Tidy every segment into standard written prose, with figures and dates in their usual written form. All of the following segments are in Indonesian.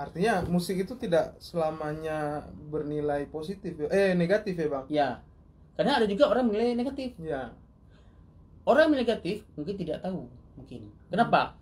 Artinya musik itu tidak selamanya bernilai positif, negatif ya bang? Ya, karena ada juga orang menilai negatif. Ya. Orang yang negatif mungkin tidak tahu, mungkin. Kenapa?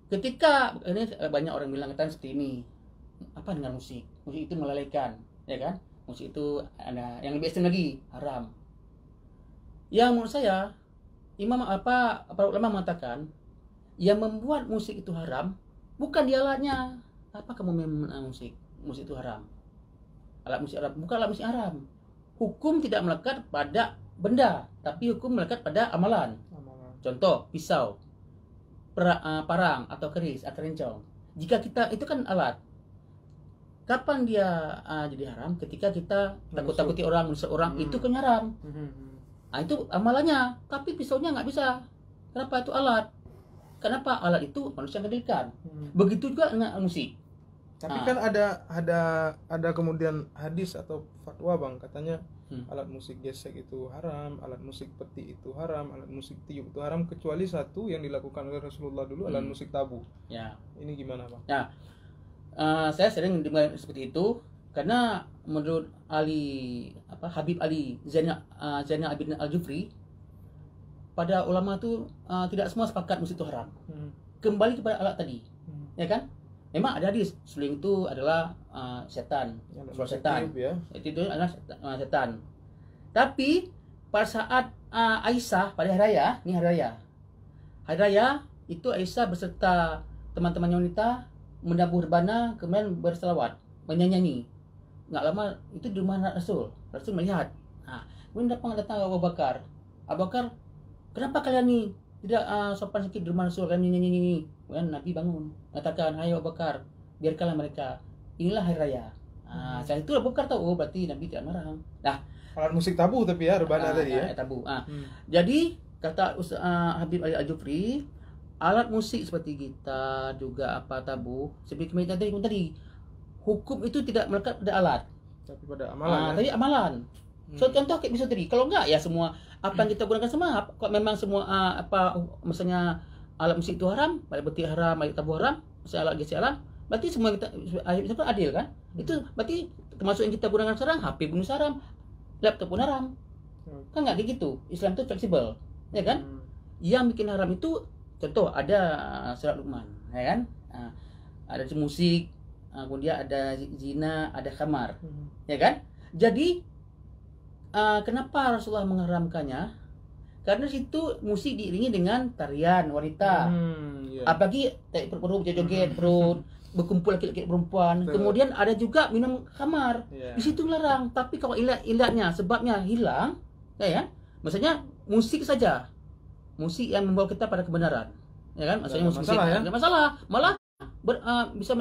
Ketika ini banyak orang bilang kan seperti ini, apa dengan musik? Musik itu melalaikan, ya kan? Musik itu ada yang lebih ekstrem lagi, haram. Yang menurut saya, para ulama mengatakan yang membuat musik itu haram bukan di alatnya. Apa kamu memang musik? Musik itu haram. Alat musik haram, bukan alat musik haram. Hukum tidak melekat pada benda, tapi hukum melekat pada amalan. Contoh, pisau, parang atau keris atau rencong. Jika kita itu kan alat. Kapan dia jadi haram? Ketika kita takut-takuti orang, menusuk orang, itu kan haram. Itu amalannya, tapi pisaunya nggak bisa. Kenapa? Itu alat. Kenapa? Alat itu manusia kendalikan. Begitu juga dengan musik. Tapi kan ada kemudian hadis atau fatwa bang, katanya alat musik gesek itu haram, alat musik peti itu haram, alat musik tiup itu haram, kecuali satu yang dilakukan oleh Rasulullah dulu, alat musik tabu. Ya. Ini gimana bang? Ya. Saya sering dengar seperti itu karena menurut Habib Ali Zainal Abidin Al-Jufri, pada ulama itu tidak semua sepakat musik itu haram. Kembali kepada alat tadi, ya kan? Memang ada hadis suling itu adalah setan, setan. Ya. Itu adalah setan. Tapi pada saat Aisyah pada hari raya itu Aisyah beserta teman-teman wanita menabuh rebana, kemudian berselawat, menyanyi. Nggak lama itu di rumah Rasul melihat. Kemudian datang Abu Bakar. Abu Bakar, kenapa kalian nih tidak sopan sedikit di rumah Rasul, kalian nyanyi? Kemudian Nabi bangun, katakan, ayo Abu Bakar, biarkanlah mereka. Inilah hari raya. Saya itu Abu Bakar tahu, berarti Nabi tidak marah. Nah, alat musik tabu tapi ya, rebana tadi ya. Tabu. Jadi kata Habib Ali Al-Jufri, alat musik seperti gitar juga tabu. Seperti tadi, hukum itu tidak melekat pada alat, tapi pada amalan. Tadi amalan. So contoh kayak bisa tadi, kalau enggak ya semua apa yang kita gunakan semua, kok memang semua misalnya alat musik itu haram, alat beti haram, alat tabu haram, misalnya alat gesek haram, berarti semua kita adil kan? Itu berarti termasuk yang kita gunakan sekarang, HP pun haram, laptop pun haram. Kan enggak gitu. Islam itu fleksibel, ya kan? Yang bikin haram itu contoh ada surat Luqman, ya kan? Ada musik, kemudian ada zina, ada khamar, ya kan? Jadi kenapa Rasulullah mengharamkannya? Karena situ musik diiringi dengan tarian wanita, apalagi perut joget perut, berkumpul laki-laki perempuan. Kemudian ada juga minum khamar, di situ larang. Tapi kalau ilatnya, sebabnya hilang, ya kan? Maksudnya musik saja, musik yang membawa kita pada kebenaran, ya kan? Maksudnya musik tidak masalah, malah bisa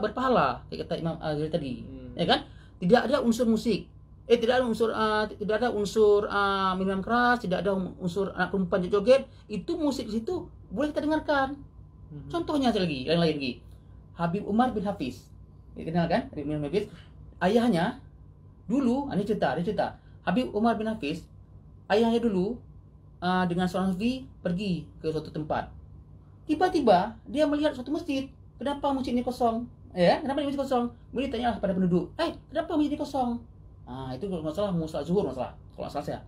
berpahala, kayak kata Imam Ghazali tadi, ya kan? Tidak ada unsur musik, tidak ada unsur minuman keras, tidak ada unsur anak perempuan joget. Itu musik di situ boleh kita dengarkan. Contohnya lagi, yang lain lagi, Habib Umar bin Hafiz, dikenal kan? Habib Umar bin Hafiz, ayahnya dulu, ini cerita, Habib Umar bin Hafiz, ayahnya dulu dengan seorang sufi pergi ke suatu tempat. Tiba-tiba dia melihat suatu masjid. Kenapa masjid ini kosong? Ya, kenapa masjid kosong? Kemudian ditanyalah pada penduduk, kenapa masjid ini kosong? Itu masalah zuhur, kalau salah saya.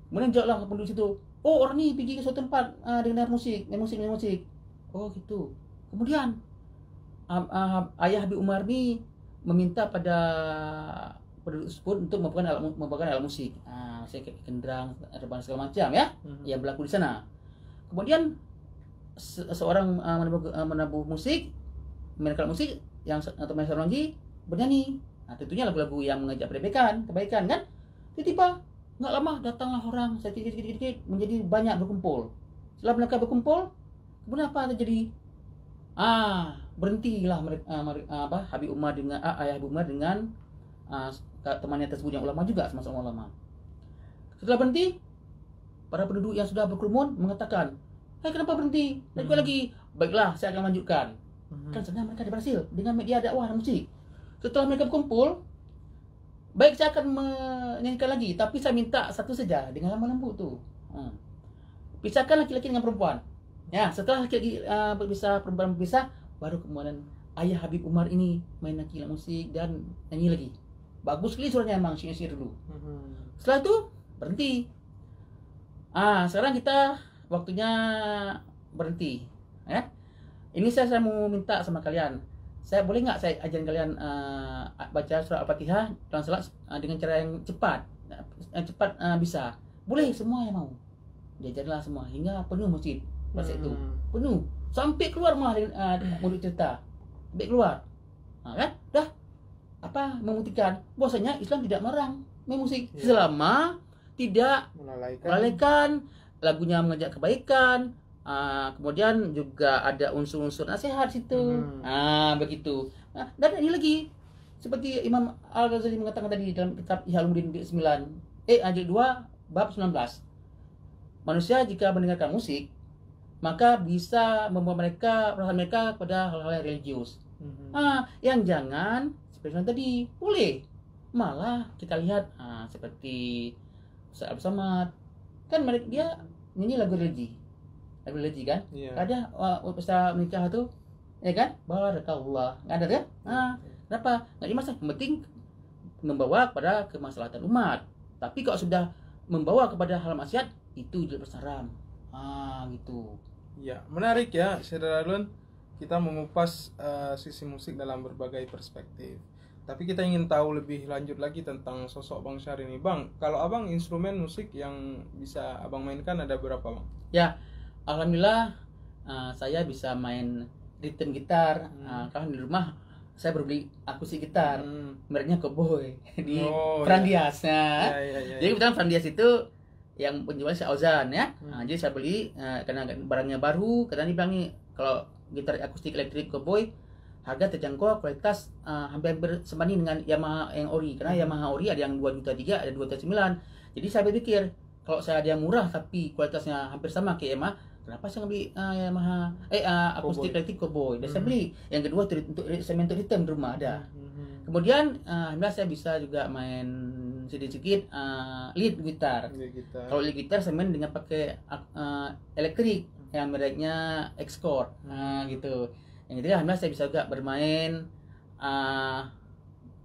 Kemudian jawablah penduduk situ, orang ini pergi ke suatu tempat dengar musik, main musik. Oh gitu. Kemudian ayah Habib Umar ini meminta pada penduduk tersebut untuk membawakan alat musik, saya kayak kendrang, rebana segala macam ya, yang berlaku di sana. Kemudian seorang menabuh musik, memainkan musik, yang atau seorang lagi bernyanyi. Tentunya lagu-lagu yang mengajak kebaikan kan. Tiba-tiba nggak lama datanglah orang sedikit menjadi banyak berkumpul. Setelah mereka berkumpul, kemudian apa terjadi? Berhentilah Habib Umar dengan ayah Habib Umar dengan temannya tersebut yang ulama juga, sama-sama ulama. Setelah berhenti, para penduduk yang sudah berkerumun mengatakan, kenapa berhenti? Dan lagi, baiklah saya akan lanjutkan. Kan sebenarnya mereka berhasil dengan media dakwah dan musik. Setelah mereka berkumpul, baik saya akan menyanyikan lagi, tapi saya minta satu saja dengan lemah lembut tu. Pisahkan laki-laki dengan perempuan. Ya, setelah laki-laki berpisah, perempuan berpisah, baru kemudian ayah Habib Umar ini main lagi musik dan nyanyi lagi. Bagus sekali suaranya emang syair dulu. Setelah itu berhenti. Sekarang kita waktunya berhenti. Ya. Ini saya mau minta sama kalian. Saya boleh nggak saya ajarin kalian baca surah Al-Fatihah dalam salat dengan cara yang cepat. Cepat bisa. Boleh semua yang mau. Diajarlah semua hingga penuh masjid masa itu. Penuh. Sampai keluar malah murid cerita. Sampai keluar. Kan? Dah. Membuktikan bahwasanya Islam tidak melarang main musik selama tidak melalaikan lagunya mengajak kebaikan. Kemudian juga ada unsur-unsur nasihat situ. Begitu. Dan ini lagi seperti Imam Al-Ghazali mengatakan tadi dalam kitab Ihya Ulumuddin jilid 9 jilid 2 bab 19. Manusia jika mendengarkan musik maka bisa membawa perasaan mereka kepada hal-hal yang religius. Yang jangan seperti yang tadi boleh. Malah kita lihat seperti Ustaz Abdul Samad kan dia nyanyi lagu religi kan? Ada usaha menikah tuh, ya kan? Barakallah, nggak ada kan? Kenapa? Nggak dimasak. Yang penting membawa kepada kemaslahatan umat. Tapi kalau sudah membawa kepada hal maksiat itu tidak bersaram. Gitu. Ya, menarik ya, Saudara Arlun. Kita mengupas sisi musik dalam berbagai perspektif. Tapi kita ingin tahu lebih lanjut lagi tentang sosok Bang Syahri ini. Bang, kalau Abang instrumen musik yang bisa Abang mainkan ada berapa, Bang? Ya, alhamdulillah saya bisa main rhythm gitar. Kalau di rumah saya berbeli akustik gitar, mereknya Cowboy di Frandias. Jadi kebetulan Frandias itu yang penjual si Auzan ya. Jadi saya beli karena barangnya baru, karena dibilang nih kalau gitar akustik elektrik Cowboy harga terjangkau, kualitas hampir sebanding dengan Yamaha yang ori. Karena Yamaha ori ada yang 2.300.000, ada 2.900.000. Jadi saya berpikir kalau saya ada yang murah tapi kualitasnya hampir sama kayak Yamaha, kenapa saya ngambil Yamaha akustik elektrik Cowboy. Dan saya beli. Yang kedua untuk semen untuk rhythm di rumah ada. Kemudian alhamdulillah saya bisa juga main sedikit lead gitar. Kalau lead gitar saya main dengan pakai elektrik yang mereknya X-Core. Gitu. Yang ketiga alhamdulillah saya bisa juga bermain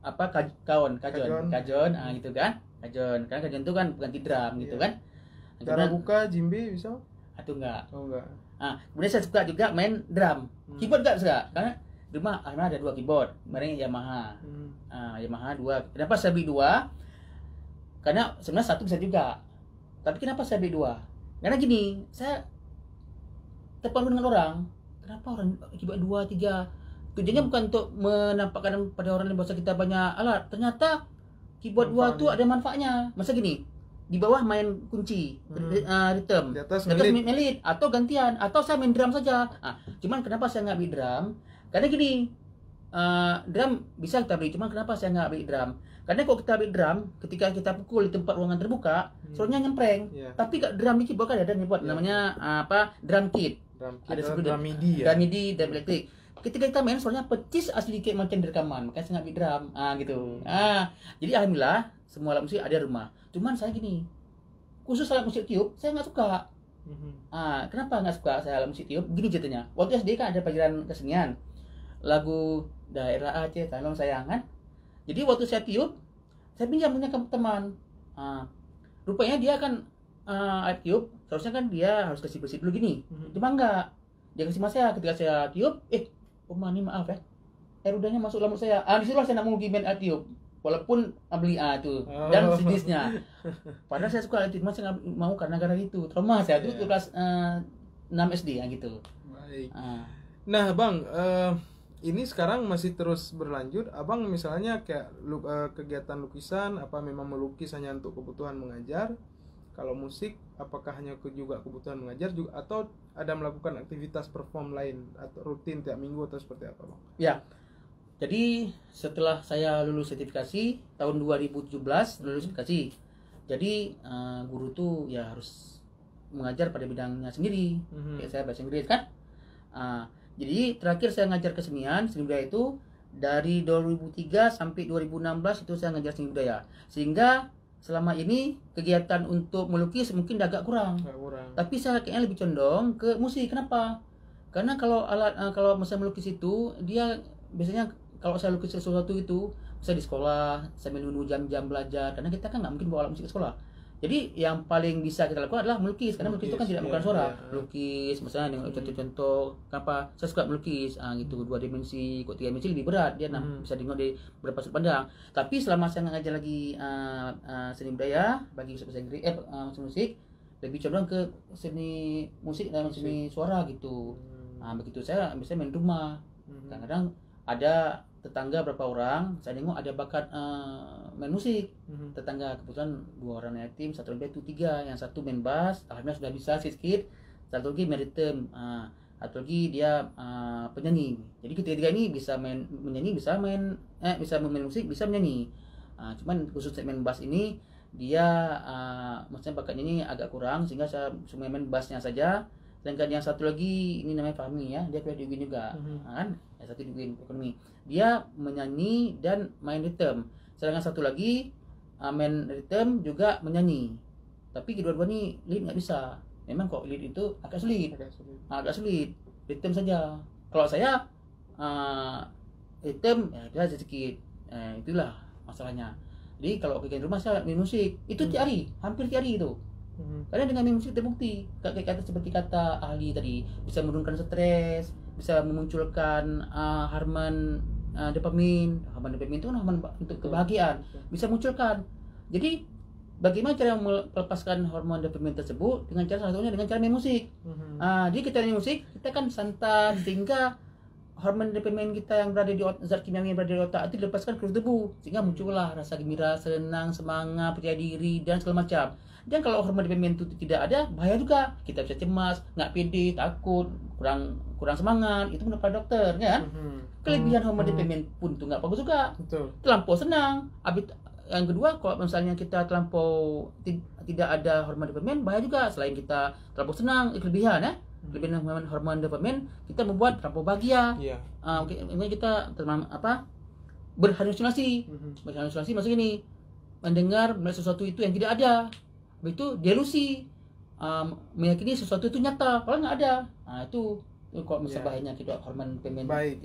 kajon gitu kan. Kajon. Karena kajon itu kan bukan drum gitu kan. Cara buka jimbe bisa? Atau enggak? Enggak. Kemudian saya suka juga main drum. Keyboard enggak suka. Karena di rumah alhamdulillah ada 2 keyboard. Merek Yamaha. Yamaha 2. Kenapa saya beli 2? Karena sebenarnya 1 bisa juga. Tapi kenapa saya beli 2? Karena gini, saya terpengaruh dengan orang. Kenapa orang keyboard 2, 3? Tujuannya bukan untuk menampakkan pada orang lain bahwa kita banyak alat. Ternyata keyboard 2 itu ada manfaatnya. Masa gini, di bawah main kunci, rhythm, di atas main lead, atau gantian, atau saya main drum saja. Cuman kenapa saya nggak beli drum? Karena gini, drum bisa kita beli, cuman kenapa saya nggak beli drum? Karena kalau kita beli drum, ketika kita pukul di tempat ruangan terbuka, suaranya nyempreng. Tapi drum di keyboard kan ada nih buat namanya drum kit. Ada drum MIDI ya. Drum MIDI, drum elektrik. Ketika kita main suaranya pecis asli kayak macam di rekaman, makanya saya nggak beli drum. Gitu. Jadi alhamdulillah semua alat musik ada di rumah. Cuman saya gini, khusus alat musik tiup saya nggak suka. Kenapa nggak suka saya alat musik tiup? Gini ceritanya. Waktu SD kan ada pelajaran kesenian, lagu daerah Aceh, tolong sayang kan. Jadi waktu saya tiup, saya pinjam punya teman. Rupanya dia kan alat tiup, seharusnya kan dia harus kasih bersih dulu gini. Cuma enggak. Dia kasih mas saya ketika saya tiup, Oma ini maaf ya, air udahnya masuk lampu saya. Disitulah saya nak mau main alat tiup. Walaupun beli itu dan sejenisnya. Padahal saya suka alat tiup, mas saya nggak mau karena itu trauma saya. Itu kelas 6 SD gitu. Baik. Nah bang, ini sekarang masih terus berlanjut. Abang misalnya kayak kegiatan lukisan, apa memang melukis hanya untuk kebutuhan mengajar? Kalau musik, apakah hanya juga kebutuhan mengajar juga, atau ada melakukan aktivitas perform lain atau rutin tiap minggu atau seperti apa, Bang? Ya. Jadi setelah saya lulus sertifikasi tahun 2017 lulus sertifikasi. Jadi guru tuh ya harus mengajar pada bidangnya sendiri. Kayak saya bahasa Inggris kan. Jadi terakhir saya ngajar kesenian, seni budaya itu dari 2003 sampai 2016 itu saya ngajar seni budaya. Sehingga selama ini kegiatan untuk melukis mungkin agak kurang. Tapi saya kayaknya lebih condong ke musik. Kenapa? Karena kalau misalnya melukis itu dia biasanya kalau saya lukis sesuatu itu saya di sekolah sambil menunggu jam-jam belajar, karena kita kan nggak mungkin bawa alat musik ke sekolah. Jadi yang paling bisa kita lakukan adalah melukis, karena melukis itu kan tidak menggunakan suara. Melukis misalnya dengan contoh-contoh kenapa saya suka melukis gitu, 2 dimensi, kok 3 dimensi lebih berat dia bisa tengok di berapa sudut pandang. Tapi selama saya ngajar lagi seni budaya bagi bahasa Inggris musik, lebih condong ke seni musik dan seni suara gitu. Begitu saya biasanya main rumah. Kadang-kadang ada tetangga berapa orang, saya tengok ada bakat main musik. Tetangga kebetulan 2 orang yatim, 1 lagi itu 3, yang 1 main bass, alhamdulillah sudah bisa sedikit, 1 lagi main rhythm, 1 lagi dia penyanyi. Jadi ketiga ini bisa menyanyi, bisa main musik, bisa menyanyi. Cuman khusus main bass ini dia maksudnya bakatnya ini agak kurang, sehingga saya cuma main bassnya saja. Sedangkan yang 1 lagi ini namanya Fahmi ya, dia kuliah di UIN juga, kan? Yang 1 di UIN ekonomi. Dia menyanyi dan main rhythm. Sedangkan 1 lagi main rhythm juga menyanyi. Tapi kedua-dua ini lead nggak bisa. Memang kok lead itu agak sulit. Agak sulit. Rhythm saja. Kalau saya rhythm ya dia sedikit. Itulah masalahnya. Jadi kalau kegiatan rumah saya main musik itu tiap hari, hampir tiap hari itu. Karena dengan main musik terbukti, seperti kata ahli tadi, bisa menurunkan stres, bisa memunculkan hormon dopamin. Hormon dopamin itu kan hormon untuk kebahagiaan, bisa munculkan. Jadi bagaimana cara melepaskan hormon dopamin tersebut? Dengan cara salah satunya dengan cara main musik. Jadi kita main musik, kita kan santai, sehingga hormon dopamin kita yang berada di zat kimia yang berada di otak itu dilepaskan ke tubuh, sehingga muncullah rasa gembira, senang, semangat, percaya diri dan segala macam. Dan kalau hormon dopamin itu tidak ada, bahaya juga. Kita bisa cemas, nggak pede, takut, kurang semangat. Itu menurut para dokter, kan? Kelebihan hormon dopamin pun itu nggak bagus juga. Terlampau senang. Yang kedua, kalau misalnya kita terlampau tidak ada hormon dopamin, bahaya juga. Selain kita terlampau senang, kelebihan ya. Kelebihan hormon dopamin kita membuat terlampau bahagia. Mungkin kita berhalusinasi. Berhalusinasi maksudnya ini mendengar sesuatu itu yang tidak ada. Itu delusi, meyakini sesuatu itu nyata kalau nggak ada. Itu kok bisa bahayanya kita hormon dopamin. Baik,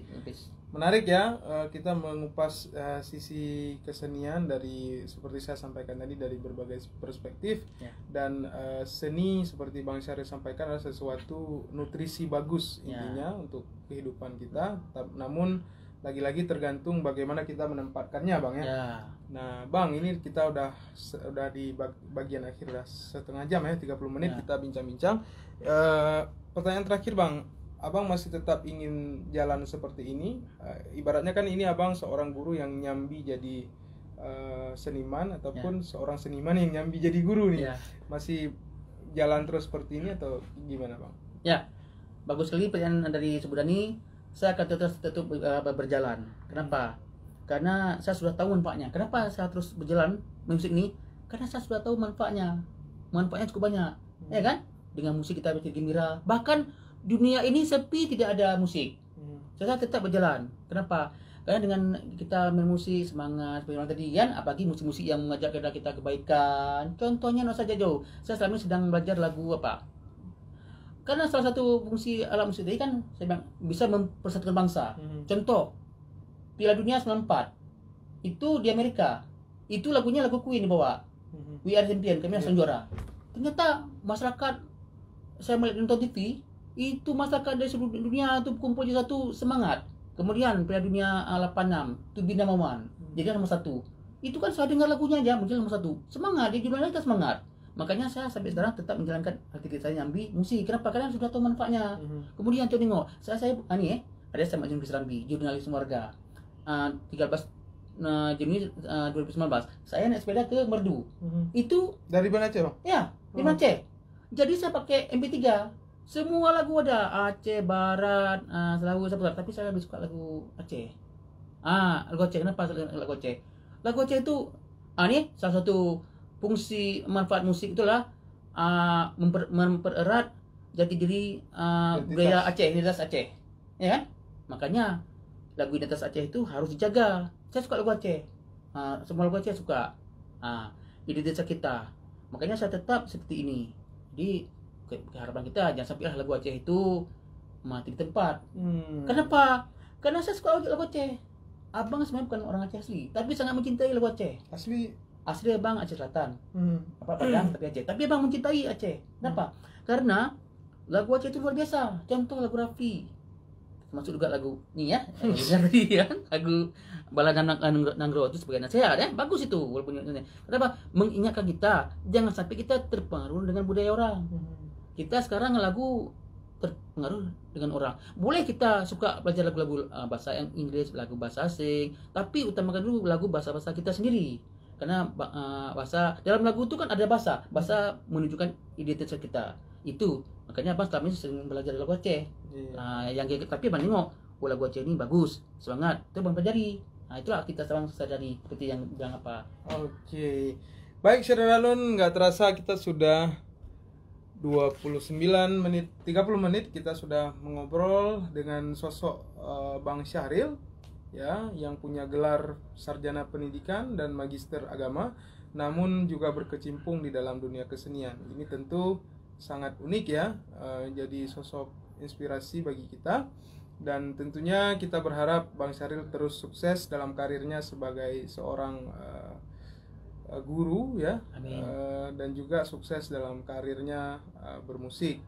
menarik ya, kita mengupas sisi kesenian dari seperti saya sampaikan tadi dari berbagai perspektif dan seni seperti Bang Syarif sampaikan adalah sesuatu nutrisi bagus intinya untuk kehidupan kita. Namun lagi-lagi tergantung bagaimana kita menempatkannya, Bang ya. Nah, Bang, ini kita udah di bagian akhir, udah setengah jam ya, 30 menit kita bincang-bincang. Pertanyaan terakhir, Bang. Abang masih tetap ingin jalan seperti ini? Ibaratnya kan ini Abang seorang guru yang nyambi jadi seniman, ataupun seorang seniman yang nyambi jadi guru nih. Masih jalan terus seperti ini atau gimana, Bang? Ya, bagus sekali pertanyaan dari Subudani. Saya akan tetap berjalan. Kenapa? Karena saya sudah tahu manfaatnya. Kenapa saya terus berjalan musik ini? Karena saya sudah tahu manfaatnya. Manfaatnya cukup banyak, ya kan? Dengan musik kita bisa gembira. Bahkan dunia ini sepi tidak ada musik. Saya tetap berjalan. Kenapa? Karena dengan kita main musik semangat seperti yang tadi kan, apalagi musik-musik yang mengajak kita kebaikan. Contohnya nggak usah jauh. Saya selama ini sedang belajar lagu apa? Karena salah satu fungsi alat musik tadi kan saya bilang bisa mempersatukan bangsa. Contoh Piala Dunia 94 itu di Amerika, itu lagunya lagu Queen dibawa. We Are Champion, kami akan juara. Ternyata masyarakat, saya melihat nonton TV, itu masyarakat dari seluruh dunia itu kumpul di satu semangat. Kemudian Piala Dunia 86 itu Bina Maman jadi nomor 1. Itu kan saya dengar lagunya aja muncul nomor 1. Semangat, dia judulnya kita semangat. Makanya saya sampai sekarang tetap menjalankan aktivitas saya nyambi musik. Kenapa? Karena sudah tahu manfaatnya. Kemudian coba tengok, saya ada sama Jurnalis Rambi, jurnalis warga. 13 Juni 2019 saya naik sepeda ke Merdu. Itu dari mana Aceh, Bang? Ya, di Aceh. Jadi saya pakai MP3. Semua lagu ada, Aceh Barat, Sulawesi, tapi saya lebih suka lagu Aceh. Lagu Aceh. Kenapa lagu Aceh? Lagu Aceh itu ini salah satu fungsi manfaat musik itulah mempererat jati diri budaya Aceh, identitas Aceh. Ya kan? Makanya lagu identitas Aceh itu harus dijaga. Saya suka lagu Aceh. Semua lagu Aceh suka. Identitas kita. Makanya saya tetap seperti ini. Jadi harapan kita jangan sampai lagu Aceh itu mati di tempat. Kenapa? Karena saya suka lagu Aceh. Abang sebenarnya bukan orang Aceh asli, tapi sangat mencintai lagu Aceh. Asli abang Aceh Selatan. Apa Padang tapi Aceh. Tapi abang mencintai Aceh. Kenapa? Karena lagu Aceh itu luar biasa. Contoh lagu Raffi. Termasuk juga lagu nih ya. Lagu Balangan Nanggro itu sebagai nasihat ya. Bagus itu walaupun kenapa? Mengingatkan kita jangan sampai kita terpengaruh dengan budaya orang. Kita sekarang lagu terpengaruh dengan orang. Boleh kita suka belajar lagu-lagu bahasa yang Inggris, lagu bahasa asing, tapi utamakan dulu lagu bahasa-bahasa kita sendiri. Karena bahasa dalam lagu itu kan ada bahasa menunjukkan identitas kita. Itu makanya abang selama ini sering belajar lagu Aceh. Tapi abang nengok, lagu Aceh ini bagus, semangat, itu abang pelajari. Itulah kita sekarang sadari seperti yang bilang apa. Oke. Baik, Syahriralun, nggak terasa kita sudah 29 menit, 30 menit kita sudah mengobrol dengan sosok Bang Syahril ya, yang punya gelar sarjana pendidikan dan magister agama, namun juga berkecimpung di dalam dunia kesenian. Ini tentu sangat unik ya, jadi sosok inspirasi bagi kita, dan tentunya kita berharap Bang Syahril terus sukses dalam karirnya sebagai seorang guru ya. Dan juga sukses dalam karirnya bermusik.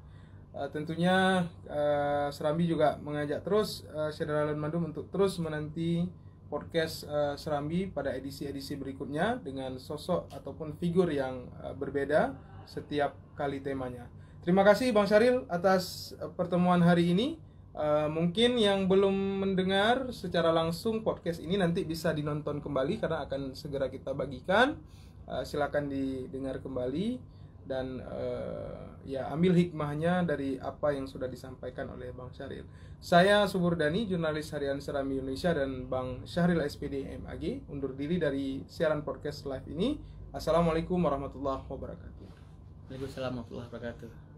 Tentunya Serambi juga mengajak terus Syahriralun Madum untuk terus menanti podcast Serambi pada edisi-edisi berikutnya dengan sosok ataupun figur yang berbeda setiap kali temanya. Terima kasih Bang Syahril atas pertemuan hari ini. Mungkin yang belum mendengar secara langsung podcast ini nanti bisa dinonton kembali karena akan segera kita bagikan. Silakan didengar kembali dan ya ambil hikmahnya dari apa yang sudah disampaikan oleh Bang Syahril. Saya Subur Dhani, jurnalis harian Serambi Indonesia, dan Bang Syahril SPD MAG undur diri dari siaran podcast live ini. Assalamualaikum warahmatullahi wabarakatuh. Waalaikumsalam warahmatullahi wabarakatuh.